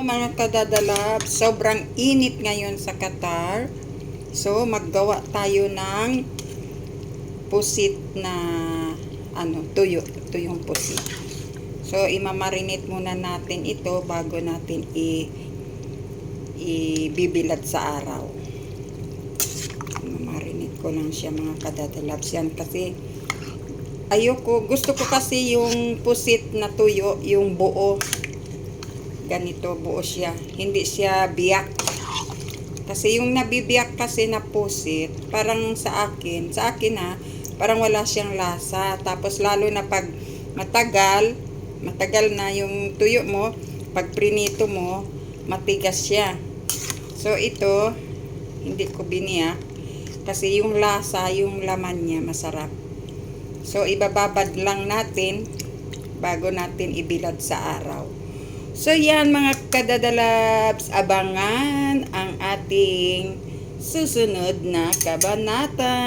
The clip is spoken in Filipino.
Mga kadadalab, sobrang init ngayon sa Qatar. So, maggawa tayo ng pusit na tuyong pusit. So, imamarinate muna natin ito bago natin ibibilad sa araw. Imamarinate ko lang siya mga kadadalabs yan kasi gusto ko kasi yung pusit na tuyo, yung buo. Ganito buo siya, hindi siya biyak. Kasi yung nabibiyak kasi na pusit, parang sa akin parang wala siyang lasa. Tapos lalo na pag matagal na yung tuyo mo, pag prinito mo, matigas siya. So ito, hindi ko biniyak kasi yung lasa, yung laman niya masarap. So ibababad lang natin bago natin ibilad sa araw. So yan mga kadadalabs, abangan ang ating susunod na kabanata.